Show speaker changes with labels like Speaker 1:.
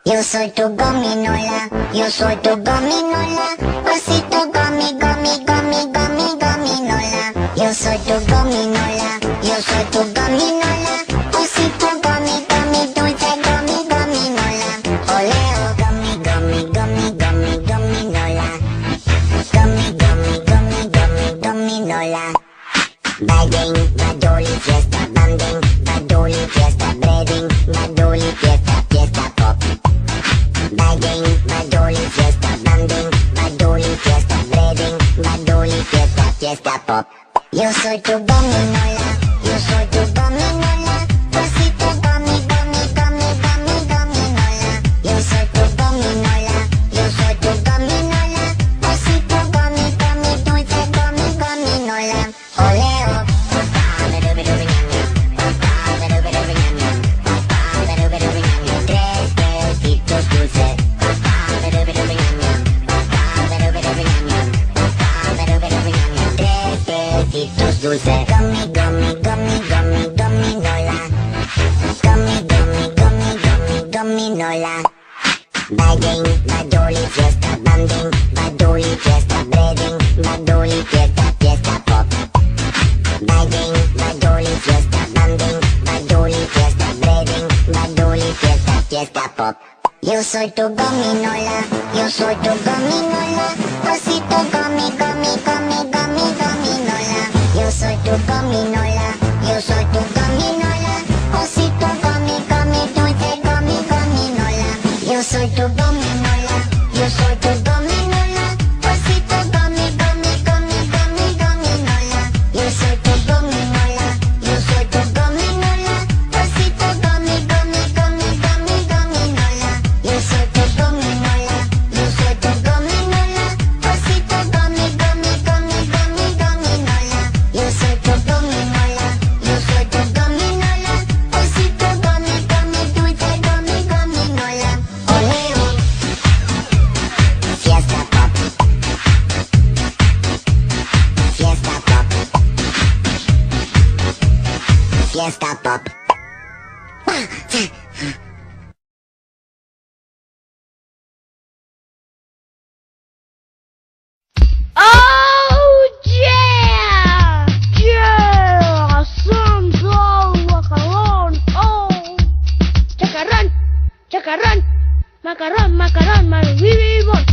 Speaker 1: Yo soy tu gominola, yo soy tu gominola, osito gomi, gomi, gomi, gomi, gominola. Yo soy tu gominola, yo soy tu gominola, osito gomi, gomi, dulce gomi, gominola. Oleo, gomi, gomi, gomi, gomi, gominola. Gomi, gomi, gomi, gomi, gominola. Bagging, badoli, fiesta, banding, badoli, fiesta, breading, badoli, fiesta, fiesta pop. Bagging, badoli, fiesta, banding, badoli, fiesta, breading, badoli, fiesta, fiesta pop. Yo soy tu gominola, yo soy tu gominola, osito gomi, gomi, gomi, gomi, gominola. Yo soy tu gominola, yo soy tu gominola, osito gomi, gomi, dulce gomi, gominola. Oleo. Tres besitos dulces. Besitos dulces. Gummy, gummy, gummy, gummy, gominola. Gummy, gummy, gummy, gummy, gominola. Bagging, badoli, fiesta, banding, badoli, fiesta, breading, badoli, fiesta, fiesta pop. Bagging, badoli, fiesta, banding, badoli, fiesta, breading, badoli, fiesta, fiesta pop. Yo soy tu gominola, yo soy tu gominola, osito gomi, gomi, gomi, gomi, gominola. Yo soy tu gominola, yo soy tu gominola, osito gomi, gomi, dulce gomi, gominola. Yo soy tu gominola, yo soy tu gominola, osito gomi, gomi, gomi, gomi, gominola. Yo soy tu gominola, yo soy tu gominola, osito gomi, gomi, gomi, gomi, gominola. Yo soy tu gominola, yo soy tu gominola, osito gomi, gomi, gomi, gomi, gominola. Yo soy tu gominola, yo soy tu gominola, osito gomi, gomi, dulce gomi, gominola. Oleo. Fiesta pop. Fiesta pop. Fiesta pop.
Speaker 2: Oh yeah! Yeah! Sambal macaron! Oh! Chacarrón! Chacarrón! Macarrón, macarrón, marubibibón.